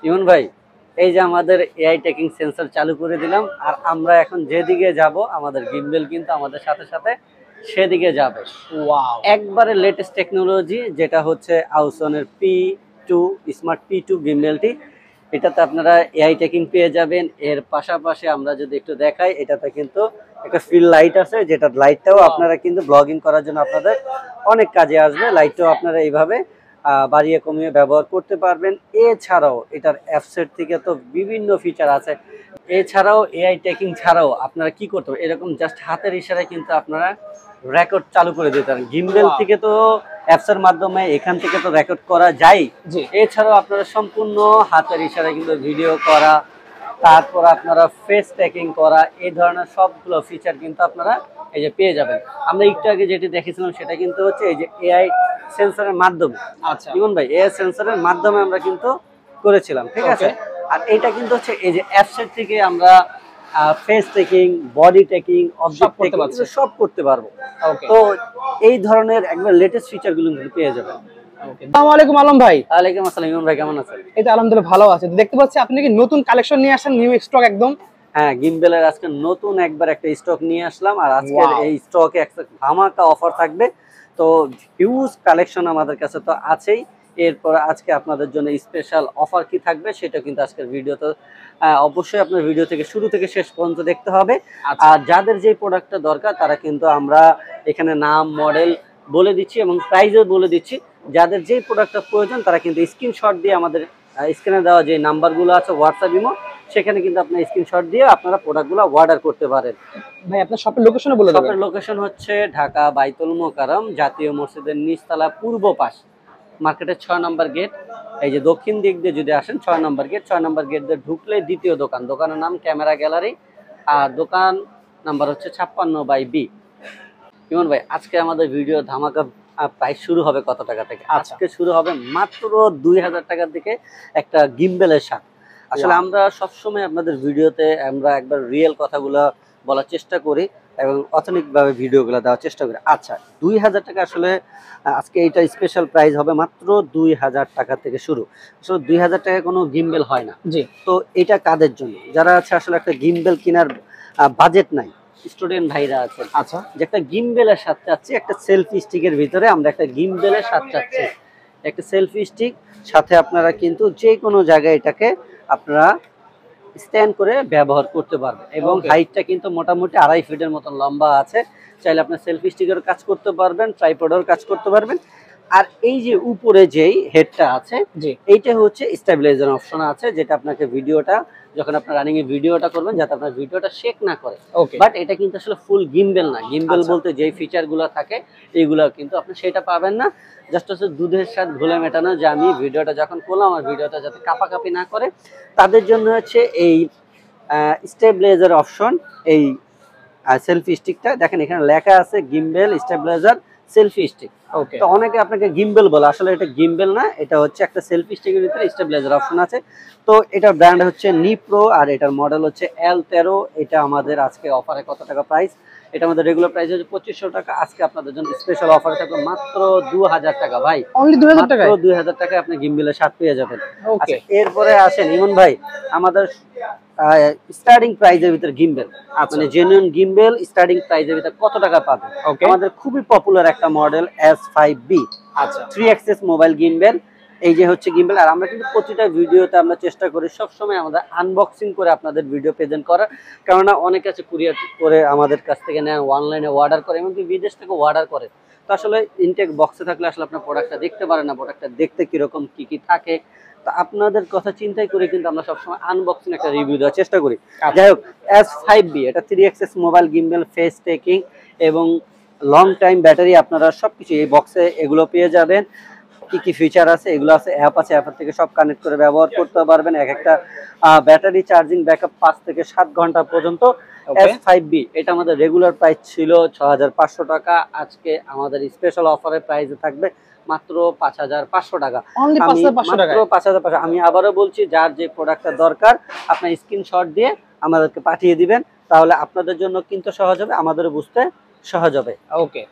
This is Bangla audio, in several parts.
ইমন ভাই, এই যে আমাদের এআই ট্র্যাকিং সেন্সর চালু করে দিলাম, আর আমরা এখন যেদিকে যাব আমাদের গিম্বেল কিন্তু আমাদের সাথে সাথে সেদিকে যাবে। ওয়াও, একবারে লেটেস্ট টেকনোলজি, যেটা হচ্ছে আউসনের P2 স্মার্ট P2 গিম্বেলটি। এটাতে আপনারা এআই ট্র্যাকিং পেয়ে যাবেন। এর পাশাপাশি আমরা যদি একটু দেখাই, এটাতে কিন্তু একটা ফিল লাইট আছে, যেটা লাইটটাও আপনারা কিন্তু ব্লগিং করার জন্য আপনাদের অনেক কাজে আসবে। লাইটটাও আপনারা এইভাবে বাড়িয়ে কমিয়ে ব্যবহার করতে পারবেন। এছাড়াও এটার অ্যাপসেট থেকে তো বিভিন্ন ফিচার আছে। এছাড়াও এআই ট্র্যাকিং ছাড়াও আপনারা কি করতে পারেন, এরকম জাস্ট হাতের ইশারায় কিন্তু আপনারা রেকর্ড চালু করে দিতে পারেন। গিম্বেল থেকে তো অ্যাপসের মাধ্যমে এখান থেকে তো রেকর্ড করা যায়। এছাড়াও আপনারা সম্পূর্ণ হাতের ইশারায় কিন্তু ভিডিও করা, তারপর আপনারা ফেস ট্র্যাকিং করা, এই ধরনের সবগুলো ফিচার কিন্তু আপনারা এই যে পেয়ে যাবেন। আমরা একটু আগে যেটি দেখেছিলাম সেটা কিন্তু হচ্ছে এই যে এআই সেন্সরের মাধ্যমে। আচ্ছা ইমন ভাই, এআই সেন্সরের মাধ্যমে আমরা কিন্তু করেছিলাম, ঠিক আছে। আর এইটা কিন্তু হচ্ছে এই যে অ্যাপসের থেকে আমরা face tracking, body tracking, object tracking সব করতে পারবো। তো এই ধরনের একবার লেটেস্ট ফিচারগুলো কিন্তু পেয়ে যাবেন। আসসালামু আলাইকুম আলম ভাই। ওয়ালাইকুম আসসালাম ইমন ভাই, কেমন আছেন? এই তো আলহামদুলিল্লাহ ভালো আছি। দেখতে পাচ্ছি আপনি কি নতুন কালেকশন নিয়ে আসেন, নিউ স্টক একদম। হ্যাঁ, গিম্বেলের আজকে নতুন একবার একটা স্টক নিয়ে আসলাম, আর আজকের এই স্টকে একটা ধামাকা অফার থাকবে। তো হিউজ কালেকশন আমাদের কাছে তো আছেই। এরপর আজকে আপনাদের জন্য স্পেশাল অফার কি থাকবে সেটা কিন্তু আজকের ভিডিওতে অবশ্যই আপনার ভিডিও থেকে শুরু থেকে শেষ পর্যন্ত দেখতে হবে। আর যাদের যে প্রোডাক্টটা দরকার তারা কিন্তু আমরা এখানে নাম, মডেল বলে দিচ্ছি এবং প্রাইসও বলে দিচ্ছি। যাদের যে প্রোডাক্টটা প্রয়োজন তারা কিন্তু স্ক্রিনশট দিয়ে আমাদের স্ক্রিনে দেওয়া যে নাম্বারগুলো আছে হোয়াটসঅ্যাপ, ইমো, সেখানে কিন্তু আপনার স্ক্রিনশট দিয়ে আপনারা প্রোডাক্টগুলো অর্ডার করতে পারেন। ভাই আপনার শপের লোকেশনও বলে দেবেন। শপের লোকেশন হচ্ছে ঢাকা বাইতুল মোকাররম জাতীয় মসজিদের নিচতলা পূর্ব পাশ, মার্কেটের 6 নম্বর গেট। এই যে দক্ষিণ দিক দিয়ে যদি আসেন 6 নম্বর গেট, 6 নম্বর গেট দিয়ে ঢুকলে দ্বিতীয় দোকান, দোকানের নাম ক্যামেরা গ্যালারি, আর দোকান নাম্বার হচ্ছে 56/B। ইমন ভাই, আজকে আমাদের ভিডিও ধামাকা প্রাইস শুরু হবে কত টাকা থেকে? আজকে শুরু হবে মাত্র 2000 টাকার দিকে একটা গিম্বেলের সাথে। আসলে আমরা সবসময় আপনাদের ভিডিওতে আমরা একবার রিয়েল কথাগুলো বলার চেষ্টা করি এবং অথেন্টিকভাবে ভিডিওগুলো দেওয়ার চেষ্টা করি। আচ্ছা, 2000 টাকা আসলে আজকে এইটা স্পেশাল প্রাইস হবে মাত্র 2000 টাকা থেকে শুরু। আসলে 2000 টাকায় কোনো গিম্বেল হয় না। জি, তো এটা কাদের জন্য? যারা আছে আসলে একটা গিম্বেল কেনার বাজেট নাই, স্টুডেন্ট ভাইরা আছে। আচ্ছা, যে একটা গিম্বেলের সাথে চাচ্ছি, একটা সেলফি স্টিকের ভিতরে আমরা একটা গিম্বেলের সাথে চাচ্ছি, একটা সেলফি স্টিক সাথে আপনারা কিন্তু যে কোনো জায়গায় এটাকে আপনারা স্ট্যান্ড করে ব্যবহার করতে পারবেন এবং হাইটটা কিন্তু মোটামুটি 2.5 ফিটের মতো লম্বা আছে। চাইলে আপনার সেলফি স্টিকের কাজ করতে পারবেন, ট্রাইপডের কাজ করতে পারবেন। আর এই যে উপরে যেই হেডটা আছে, এইটা হচ্ছে স্টেবিলাইজার অপশন আছে, যেটা আপনাকে ভিডিওটা যখন আপনার রানিং এ ভিডিওটা করবেন যাতে আপনার ভিডিওটা শেক না করে। বাট এটা কিন্তু আসলে ফুল গিম্বেল না। গিম্বেল বলতে যেই ফিচারগুলো থাকে এইগুলো কিন্তু আপনি সেটা পাবেন না। জাস্ট হচ্ছে দুধের সাথে ঘোলে মেটানো, যে আমি ভিডিওটা যখন করলাম আমার ভিডিওটা যাতে কাঁপাকাঁপি না করে, তাদের জন্য হচ্ছে এই স্টেবিলাইজার অপশন। এই সেলফি স্টিকটা দেখেন এখানে লেখা আছে গিম্বেল স্টেবিলাইজার সেলফি স্টিক। তো অনেকে আপনাকে গিম্বেল বলে, আসলে এটা গিম্বেল না, এটা হচ্ছে একটা সেলফি স্টিকের ভিতরে স্টেবিলাইজার অপশন আছে। তো এটার ব্র্যান্ড হচ্ছে নিপ্রো আর এটার মডেল হচ্ছে L13। এটা আমাদের আজকে অফারে কত টাকা প্রাইস? এটা আমাদের রেগুলার প্রাইস হচ্ছে 2500 টাকা। আজকে আপনাদের জন্য স্পেশাল অফারে থাকবে মাত্র 2000 টাকা। ভাই, অনলি 2000 টাকা, 2000 টাকায় আপনি গিম্বেলের সাথে পেয়ে যাবেন। আচ্ছা, এরপরে আসেন ইমন ভাই, আমাদের স্টার্টিং প্রাইজের ভিতরে গিম্বেল, মানে জেনুইন গিম্বেল স্টার্টিং প্রাইজের ভিতরে কত টাকা পাবেন? আমাদের খুবই পপুলার একটা মডেল S5B। আচ্ছা, 3 অ্যাক্সেস মোবাইল গিম্বেল। এই যে হচ্ছে গিম্বেল। আর আমরা কিন্তু প্রতিটা ভিডিওতে আমরা চেষ্টা করি সবসময় আমাদের আনবক্সিং করে আপনাদের ভিডিও প্রেজেন্ট করার, কেননা অনেক আছে কুরিয়ার করে আমাদের কাছ থেকে নেন, অনলাইনে অর্ডার করে, এমনকি বিদেশ থেকে অর্ডার করে। তো আসলে ইনটেক বক্সে থাকলে আসলে আপনার প্রোডাক্টটা দেখতে পারেন না, প্রোডাক্টটা দেখতে কিরকম কি কি থাকে। তো আপনাদের কথা চিন্তাই করে কিন্তু আমরা সবসময় আনবক্সিং একটা রিভিউ দেওয়ার চেষ্টা করি। যাই হোক, S5B এটা 3 access mobile gimbal, face tracking এবং লং টাইম ব্যাটারি, আপনারা সবকিছু এই বক্সে এগুলো পেয়ে যাবেন। কি কি ফিচার আছে এগুলো আছে, অ্যাপ আছে, অ্যাপের থেকে সব কানেক্ট করে ব্যবহার করতে পারবেন। এক একটা ব্যাটারি চার্জিং ব্যাকআপ 5 থেকে 7 ঘন্টা পর্যন্ত। S5B এটা আমাদের রেগুলার প্রাইস ছিল 6500 টাকা। আজকে আমাদের স্পেশাল অফারে প্রাইসে থাকবে মাত্র 5500 টাকা। মাত্র 5500। আমি আবারও বলছি, যার যে প্রোডাক্টটা দরকার আপনার স্ক্রিনশট দিয়ে আমাদেরকে পাঠিয়ে দিবেন, তাহলে আপনাদের জন্য কিন্তু সহজ হবে, আমাদেরও বুঝতে সহজ হবে। ওকে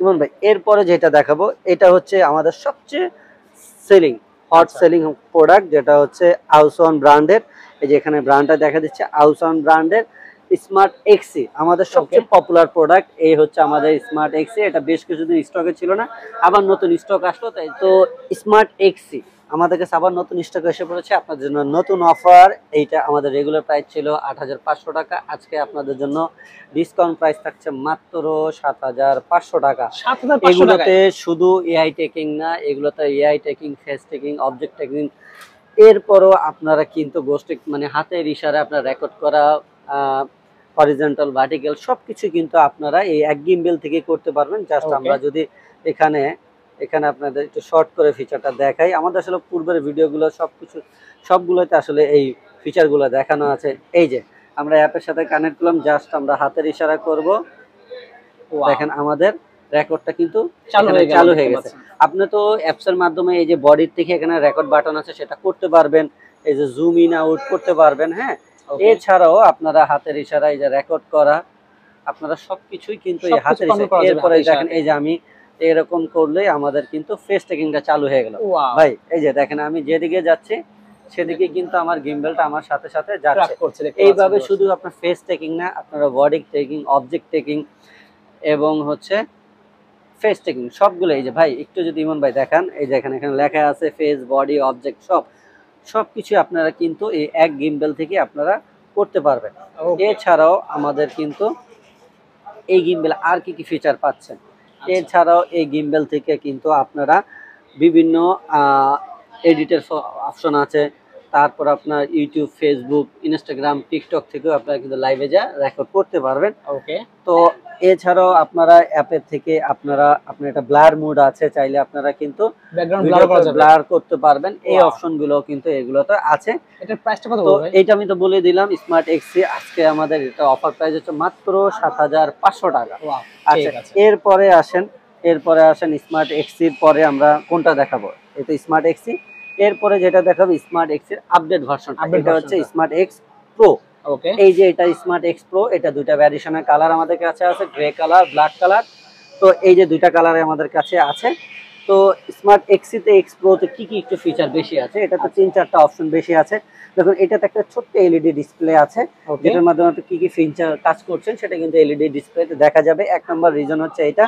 ইমন ভাই, এরপরে যেটা দেখাবো এটা হচ্ছে আমাদের সবচেয়ে সেলিং হট সেলিং প্রোডাক্ট, যেটা হচ্ছে আউসন ব্র্যান্ডের। এই যে এখানে ব্র্যান্ডটা দেখা দিচ্ছে আউসন ব্র্যান্ডের স্মার্ট এক্সি, আমাদের সবচেয়ে পপুলার প্রোডাক্ট। এই হচ্ছে আমাদের স্মার্ট এক্সি, এটা বেশ কিছুদিন স্টকে ছিল না, আবার নতুন স্টক আসলো। তাই তো স্মার্ট এক্সি আমাদের কাছে আবার নতুন স্টক এসে পড়েছে আপনাদের জন্য নতুন অফার। এইটা আমাদের রেগুলার প্রাইস ছিল ৮৫০০ টাকা, আজকে আপনাদের জন্য ডিসকাউন্ট প্রাইস থাকছে মাত্র ৭৫০০ টাকা। এগুলোতে শুধু এআই টেকিং না, এগুলোতে AI taking, face taking, object taking, এরপরও আপনারা কিন্তু গোষ্ঠী মানে হাতের ইশারায় আপনার রেকর্ড করা হরিজন্টাল ভার্টিক্যাল সবকিছু কিন্তু আপনারা এই এক গিম্বেল থেকে করতে পারবেন। জাস্ট আমরা যদি এখানে আপনাদের একটু শর্ট করে ফিচারটা দেখাই, আমাদের আসলে পূর্বের ভিডিওগুলো সবগুলোতে আসলে এই ফিচারগুলো দেখানো আছে। এই যে আমরা অ্যাপের সাথে কানেক্ট করলাম, জাস্ট আমরা হাতের ইশারা করব, দেখেন আমাদের রেকর্ডটা কিন্তু চালু হয়ে গেছে। আপনি তো অ্যাপস এর মাধ্যমে এই যে বডির থেকে এখানে রেকর্ড বাটন আছে সেটা করতে পারবেন, এই যে জুম ইন আউট করতে পারবেন। হ্যাঁ, এছাড়াও আপনারা হাতের ইশারায় এই যে রেকর্ড করা, আপনারা সবকিছুই কিন্তু এই হাতের ইশারা। এরপরে দেখেন এই যে আমি এরকম করলে আমাদের কিন্তু ফেস ট্র্যাকিংটা চালু হয়ে গেল। ভাই এই যে দেখেন আমি যেদিকে যাচ্ছি সেদিকে কিন্তু আমার গিম্বেলটা আমার সাথে সাথে যাচ্ছে। এইভাবে শুধু আপনার ফেস ট্র্যাকিং না, আপনারা বডি ট্র্যাকিং, অবজেক্ট ট্র্যাকিং এবং হচ্ছে ফেস ট্র্যাকিং সবগুলো। এই যে ভাই একটু যদি ইমন ভাই দেখান, এই যে এখানে লেখা আছে ফেস, বডি, অবজেক্ট সবকিছু আপনারা কিন্তু এই এক গিম্বেল থেকে আপনারা করতে পারবেন। এছাড়াও আমাদের কিন্তু এই গিম্বেল আর কি ফিচার পাচ্ছেন, এছাড়াও এই গিম্বেল থেকে কিন্তু আপনারা বিভিন্ন এডিটের অপশন আছে, তারপর আপনার ইউটিউব, ফেসবুক, ইনস্টাগ্রাম, টিকটক থেকেও আপনারা কিন্তু লাইভে যা রেকর্ড করতে পারবেন। তো এছাড়াও আপনারা অ্যাপের থেকে আপনার একটা ব্লার মোড আছে, চাইলে আপনারা কিন্তু ব্লার করতে পারবেন। এই অপশনগুলো কিন্তু এগুলোতে আছে। এটার প্রাইসটা কত? তো এইটা আমি তো বলে দিলাম স্মার্ট এক্সি, আজকে আমাদের এটা অফার প্রাইস হচ্ছে মাত্র ৭৫০০ টাকা। আচ্ছা, এরপরে আসেন স্মার্ট এক্সির পরে আমরা কোনটা দেখাবো? এটা স্মার্ট এক্সি, এরপরে যেটা দেখাবো স্মার্ট এক্সির আপডেট ভার্সন, এটা হচ্ছে স্মার্ট এক্স প্রো। এই যে এটা স্মার্ট এক্স প্রো, এটা দুইটা ভ্যারিয়েশনের কালার আমাদের কাছে আছে, গ্রে কালার, ব্ল্যাক কালার। তো এই যে দুইটা কালারে আমাদের কাছে আছে। তো স্মার্ট এক্সিতে, এক্স প্রোতে কি একটু ফিচার বেশি আছে, এটা তো ৩-৪টা অপশন বেশি আছে। দেখুন এটাতে একটা ছোট্ট এলইডি ডিসপ্লে আছে, যেটার মাধ্যমে আপনি কি ফিচার কাজ করছেন সেটা কিন্তু এলইডি ডিসপ্লেতে দেখা যাবে। এক নম্বর রিজন হচ্ছে এটা।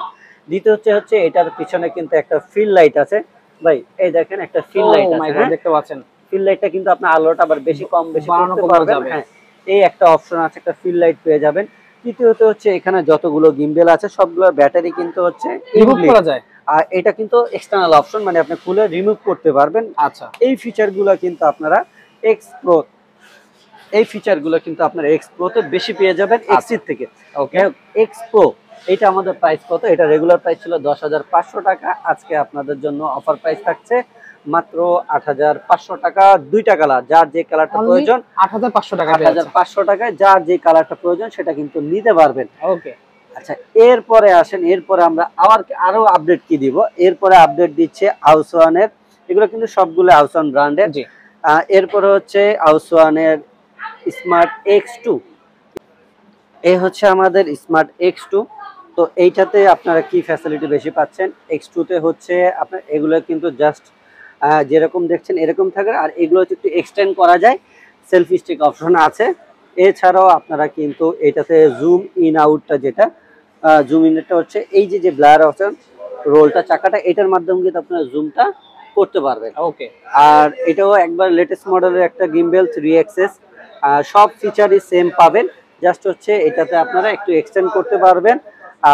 দ্বিতীয় হচ্ছে এটার পিছনে কিন্তু একটা ফিল লাইট আছে। ভাই এই দেখেন একটা ফিল লাইট আছে, দেখতে পাচ্ছেন। ফিল লাইটটা কিন্তু আপনি আলোটা আবার বেশি কম বেশি করতে পারবেন। হ্যাঁ, এই একটা অপশন আছে, একটা ফিল লাইট পেয়ে যাবেন। তৃতীয়ত হচ্ছে এখানে যতগুলো গিম্বেল আছে সবগুলোর ব্যাটারি কিন্তু হচ্ছে রিমুভ করা যায়, আর এটা কিন্তু এক্সটার্নাল অপশন, মানে আপনি খুলে রিমুভ করতে পারবেন। আচ্ছা, এই ফিচারগুলো কিন্তু আপনারা এক্স প্রোতে বেশি পেয়ে যাবেন এক্সির থেকে। ওকে, এক্স প্রো এটা আমাদের প্রাইস কত? এটা রেগুলার প্রাইস ছিল ১০৫০০ টাকা, আজকে আপনাদের জন্য অফার প্রাইস থাকছে মাত্র ৮৫০০ টাকা। দুইটা কালার, যার যে কালারটা প্রয়োজন ৮৫০০ টাকা, ৮৫০০ টাকায় যার যে কালারটা প্রয়োজন সেটা কিন্তু নিতে পারবেন। ওকে, আচ্ছা, এরপরে আসেন, এরপরে আমরা আরো আপডেট কি দিব? এরপরে আপডেট দিচ্ছে আউসওয়ানের, এগুলো কিন্তু সবগুলো আউসওয়ান ব্র্যান্ডের। এরপরে হচ্ছে আউসওয়ানের স্মার্ট এক্স টু, এই হচ্ছে আমাদের স্মার্ট এক্স টু। তো এইটাতে আপনারা কি ফ্যাসিলিটি বেশি পাচ্ছেন? এক্স টুতে হচ্ছে আপনার এগুলো কিন্তু জাস্ট যেরকম দেখছেন এরকম থাকে, আর এগুলো হচ্ছে একটু এক্সটেন্ড করা যায়, সেলফি স্টিক অপশন আছে। এছাড়াও আপনারা কিন্তু এটাতে জুম ইন আউটটা, যেটা জুম ইনটা হচ্ছে এই যে ব্লার অপশন, রোলটা চাকাটা, এটার মাধ্যমে কিন্তু আপনারা জুমটা করতে পারবেন। ওকে, আর এটাও একবার লেটেস্ট মডেলের একটা গিম্বেল 3 অ্যাক্সেস, সব ফিচারই সেম পাবেন, জাস্ট হচ্ছে এটাতে আপনারা একটু এক্সটেন্ড করতে পারবেন।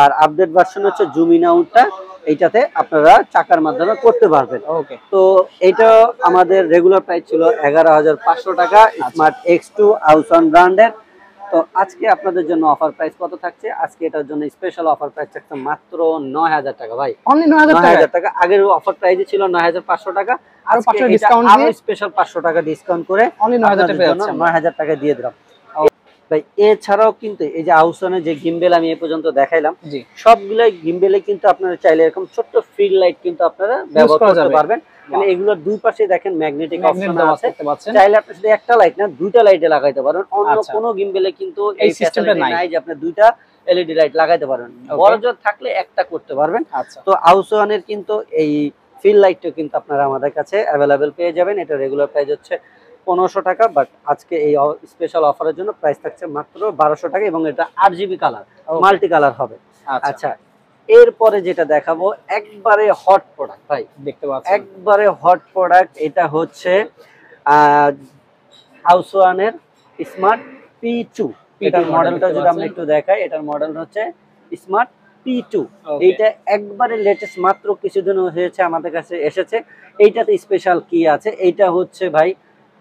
আর আপডেট ভার্সন হচ্ছে জুম ইন আউটটা, এইটাতে আপনারা চাকার মাধ্যমে করতে পারবেন। ওকে, তো এটা আমাদের রেগুলার প্রাইস ছিল ১১৫০০ টাকা স্মার্ট এক্স টু আউসওয়ান ব্র্যান্ডের। তো আজকে আপনাদের জন্য অফার প্রাইস কত থাকছে? আজকে এটার জন্য স্পেশাল অফার প্রাইস থাকছে মাত্র ৯০০০ টাকা। ভাই অনলি ৯০০০ টাকা। আগের অফার প্রাইসে ছিল ৯৫০০ টাকা, আর ৫০০ ডিসকাউন্ট দিয়ে স্পেশাল ৫০০ টাকা ডিসকাউন্ট করে অনলি ৯০০০ টাকা পেয়ে যাচ্ছেন। ৯০০০ টাকা দিয়ে দিলাম ভাই। এছাড়াও কিন্তু এই যে আউসওয়ানের যে গিম্বেল আমি এই পর্যন্ত দেখাইলাম, সবগুলাই গিম্বেলে কিন্তু আপনারা চাইলে এরকম ছোট্ট ফিল লাইট কিন্তু আপনারা ব্যবহার করতে পারবেন। মানে এগুলোর দুই পাশে দেখেন ম্যাগনেটিক অপশন আছে, চাইলে আপনি শুধু একটা লাইট না দুইটা লাইটে লাগাইতে পারবেন। অন্য কোনো গিম্বেলে কিন্তু এই সিস্টেমটা নাই যে আপনি দুইটা এলইডি লাইট লাগাইতে পারবেন, বড় জোর থাকলে একটা করতে পারবেন। তো আউসওয়ানের কিন্তু এই ফিল লাইটও কিন্তু আপনারা আমাদের কাছে অ্যাভেলেবেল পেয়ে যাবেন। এটা রেগুলার প্রাইস হচ্ছে 1500 টাকা, বাট আজকে এই স্পেশাল অফারের জন্য প্রাইস থাকছে মাত্র 1200 টাকা এবং এটা 8GB কালার, মাল্টি কালার হবে। আচ্ছা, এরপরে যেটা দেখাবো একবারে হট প্রোডাক্ট ভাই, দেখতে পাচ্ছেন একবারে হট প্রোডাক্ট। এটা হচ্ছে হাউসওয়ানের স্মার্ট P2। এটার মডেলটা যদি আমরা একটু দেখাই, এটার মডেল হচ্ছে স্মার্ট P2। এইটা একবারে লেটেস্ট, মাত্র কিছুদিন হয়েছে আমাদের কাছে এসেছে। এইটাতে স্পেশাল কি আছে, এইটা হচ্ছে ভাই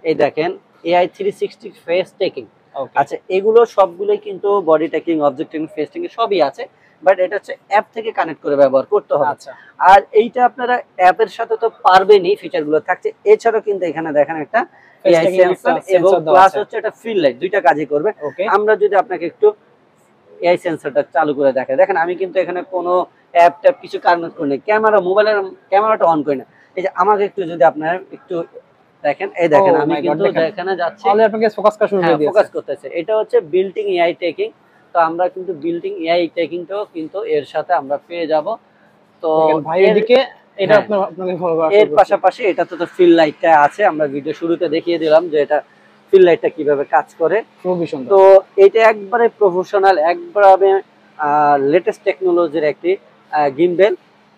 এই দেখেন AI 360 ফেস টেকিং। আচ্ছা, এগুলো সবগুলোই কিন্তু body taking, object taking, face taking সবই আছে, বাট এটা হচ্ছে অ্যাপ থেকে কানেক্ট করে ব্যবহার করতে হবে। আচ্ছা, আর এইটা আপনারা অ্যাপের সাথে তো পারবেনই, ফিচারগুলো থাকছে। এছাড়াও কিন্তু এখানে দেখেন একটা AI সেন্সর এবং প্লাস হচ্ছে এটা ফিল লাইট, দুইটা কাজই করবে। আমরা যদি আপনাকে একটু AI সেন্সরটা চালু করে দেখাই, দেখেন আমি কিন্তু এখানে কোনো অ্যাপ ট্যাপ কিছু কানেক্ট করি না, ক্যামেরা মোবাইলের ক্যামেরাটা অন করি না। এই যে আমাকে একটু যদি আপনারা একটু দেখেন, এই দেখেন আমি কিন্তু এখানে যাচ্ছি, তাহলে আপনাকে ফোকাস করা শুরু করে দিয়েছে, ফোকাস করতেছে। এটা হচ্ছে বিল্টিং AI টেকিং। তো আমরা কিন্তু বিল্টিং AI টেকিংটাও কিন্তু এর সাথে আমরা পেয়ে যাব। তো ভাই এদিকে এটা আপনাকে ফলো করা, এর পাশাপাশি এটাতে তো ফিল লাইটটা আছে, আমরা ভিডিও শুরুতে দেখিয়ে দিলাম যে এটা ফিল লাইটটা কিভাবে কাজ করে, খুবই সুন্দর। তো এটা একবারে প্রফেশনাল, একবারে লেটেস্ট টেকনোলজির একটি গিম্বেল।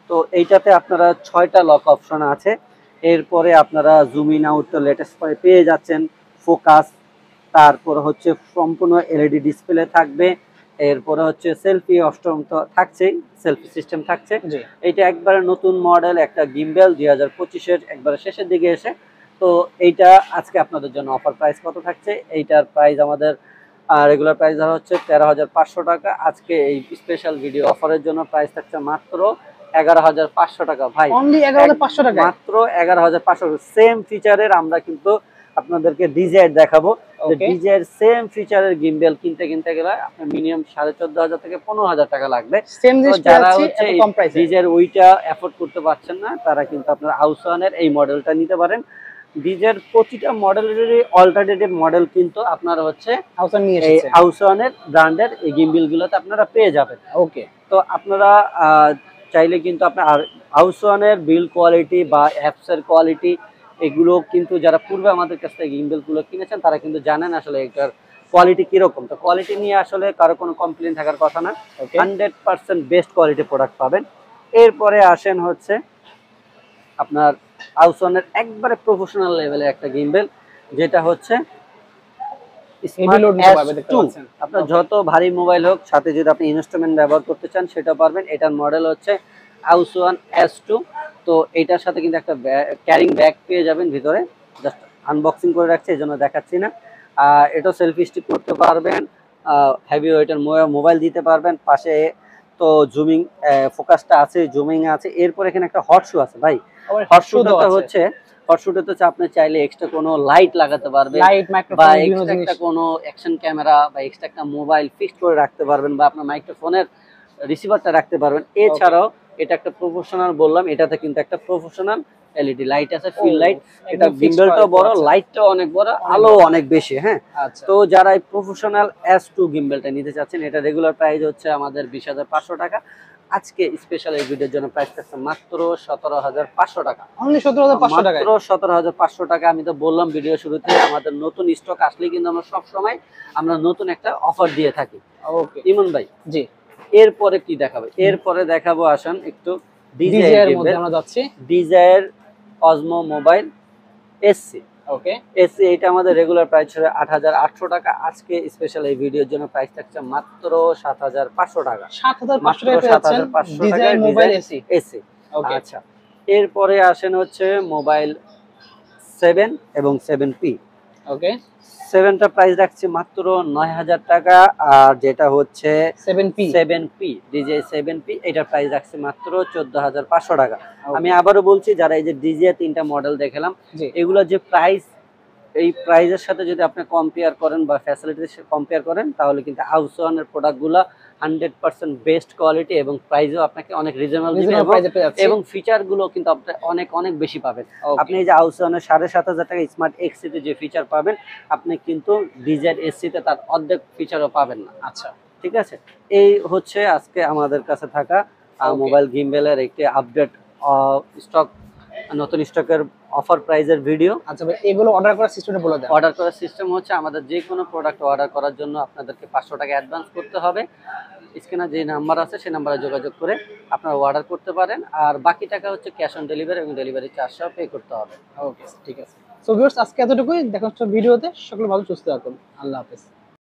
তো এইটাতে আপনারা 6টা লক অপশন আছে। এরপরে আপনারা জুম ইন আউট তো লেটেস্ট পেয়ে যাচ্ছেন, ফোকাস, তারপর হচ্ছে সম্পূর্ণ এলইডি ডিসপ্লে থাকবে, এরপরে হচ্ছে সেলফি অপশন তো থাকছেই, সেলফি সিস্টেম থাকছে। এটা একবারে নতুন মডেল একটা গিম্বেল 2025-এর একবারে শেষের দিকে এসে। তো এইটা আজকে আপনাদের জন্য অফার প্রাইস কত থাকছে, এইটার প্রাইস আমাদের রেগুলার প্রাইস ধরা হচ্ছে 13,500 টাকা। আজকে এই স্পেশাল ভিডিও অফারের জন্য প্রাইস থাকছে মাত্র 11,500 টাকা ভাই, অনলি 11,500 টাকা, মাত্র 11,500। সেম ফিচারের আমরা কিন্তু আপনাদেরকে ডিজাইর দেখাবো। ডিজাইর সেম ফিচারের গিম্বেল কিনতে গেলে আপনার মিনিমাম 14,500 থেকে 15,000 টাকা লাগবে। যারা হচ্ছে ডিজাইর ওইটা এফোর্ড করতে পারছেন না, তারা কিন্তু আপনার হাউসওয়ানের এই মডেলটা নিতে পারেন। ডিজাইর প্রতিটা মডেলেরই অল্টারনেটিভ মডেল কিন্তু আপনারা হচ্ছে হাউসওয়ানের ব্র্যান্ডের এই গিম্বেল গুলোতে আপনারা পেয়ে যাবেন। ওকে, তো আপনারা চাইলে কিন্তু আপনার হাউসওয়ানের বিল্ড কোয়ালিটি বা অ্যাপসের কোয়ালিটি এগুলো কিন্তু যারা পূর্বে আমাদের কাছ থেকে গিম্বেলগুলো কিনেছেন তারা কিন্তু জানেন আসলে এটার কোয়ালিটি কিরকম। তো কোয়ালিটি নিয়ে আসলে কারো কোনো কমপ্লেন থাকার কথা না, 100% বেস্ট কোয়ালিটি প্রোডাক্ট পাবেন। এরপরে আসেন হচ্ছে আপনার হাউসওয়ানের একবারে প্রফেশনাল লেভেলের একটা গিম্বেল, যেটা হচ্ছে আপনার যত ভারী মোবাইল হোক, সাথে যদি আপনি ইনস্ট্রুমেন্ট ব্যবহার করতে চান সেটা পারবেন। এটার মডেল হচ্ছে হাউসওয়ান S2। তো এটার সাথে কিন্তু একটা ক্যারিং ব্যাগ পেয়ে যাবেন ভিতরে, জাস্ট আনবক্সিং করে রাখছি এই জন্য দেখাচ্ছি না। এটাও সেলফি স্টিক করতে পারবেন, হেভি ওয়েটের মোবাইল দিতে পারবেন। পাশে তো জুমিং ফোকাসটা আছে, জুমিং আছে। এরপর এখানে একটা হট শু আছে ভাই, হট শুটা হচ্ছে আপনি চাইলে এক্সট্রা কোনো লাইট লাগাতে পারবেন, বা এক্সট্রা একটা কোনো অ্যাকশন ক্যামেরা বা এক্সট্রা একটা মোবাইল ফিক্সড করে রাখতে পারবেন, বা আপনার মাইক্রোফোনের রিসিভারটা রাখতে পারবেন। এছাড়াও এটা একটা প্রফেশনাল বললাম, এটাতে কিন্তু একটা প্রফেশনাল এলইডি লাইট আছে, ফিল লাইট। এটা গিম্বেলটাও বড়, লাইটটাও অনেক বড়, আলো অনেক বেশি। হ্যাঁ, তো যারা এই প্রফেশনাল S2 গিম্বেলটা নিতে চাচ্ছেন, এটা রেগুলার প্রাইস হচ্ছে আমাদের 20,500 টাকা। আজকে স্পেশাল এই ভিডিওর জন্য প্রাইস থাকছে মাত্র 17,500 টাকা, অনলি 17,500 টাকা, মাত্র 17,500 টাকা। আমি তো বললাম ভিডিও শুরুতে আমাদের নতুন স্টক আসলে কিন্তু আমরা সব সময় নতুন একটা অফার দিয়ে থাকি। ওকে ইমন ভাই, জি এরপরে কি দেখাবো? এরপরে দেখাবো আসেন একটু ডিজায়ার মধ্যে আমরা যাচ্ছি, ডিজায়ার অজমো মোবাইল এসসি। ওকে, এসসি এটা আমাদের রেগুলার প্রাইস ছিল 8,800 টাকা। আজকে স্পেশাল এই ভিডিওর জন্য প্রাইস থাকছে মাত্র 7,500 টাকা, 7,500 টাকা মোবাইল এসসি এসসি। আচ্ছা, এরপরে আসেন হচ্ছে মোবাইল 7 এবং 7P। ওকে, 7টা প্রাইস রাখছি মাত্র 9,000 টাকা, আর যেটা হচ্ছে 7P ডিজে 7P এটার প্রাইস রাখছি মাত্র 14,500 টাকা। আমি আবারও বলছি, যারা এই যে ডিজে 3টা মডেল দেখালাম, এগুলো যে প্রাইস, এই প্রাইসের সাথে যদি আপনি কম্পেয়ার করেন বা ফ্যাসিলিটির সাথে কম্পেয়ার করেন, তাহলে কিন্তু হাউসওয়ানের প্রোডাক্টগুলো 100% বেস্ট কোয়ালিটি এবং প্রাইসও আপনাকে অনেক রিজনেবল দিবে, এবং ফিচারগুলো কিন্তু আপনি অনেক অনেক বেশি পাবেন। আপনি এই যে হাউসওয়ানের 7,500 টাকা স্মার্ট এক্সিতে যে ফিচার পাবেন, আপনি কিন্তু ডিজায়ার এসসিতে তার অর্ধেক ফিচারও পাবেন না। আচ্ছা, ঠিক আছে, এই হচ্ছে আজকে আমাদের কাছে থাকা মোবাইল গিম্বেলের একটি আপডেট স্টক নতুন স্টকের অফার প্রাইজের ভিডিও। আচ্ছা ভাই, এগুলো অর্ডার করার সিস্টেমটা বলে দেন। অর্ডার করার সিস্টেম হচ্ছে আমাদের যে কোনো প্রোডাক্ট অর্ডার করার জন্য আপনাদেরকে 500 টাকা অ্যাডভান্স করতে হবে। স্ক্রিনে যে নাম্বার আছে সেই নাম্বারে যোগাযোগ করে আপনারা অর্ডার করতে পারেন, আর বাকি টাকা হচ্ছে ক্যাশ অন ডেলিভারি এবং ডেলিভারি চার্জটাও পে করতে হবে। ওকে, ঠিক আছে। সো ভিউয়ার্স, আজকে এতটুকুই। দেখা হচ্ছে ভিডিওতে। সকলে ভালো সুস্থ থাকুন। আল্লাহ হাফেজ।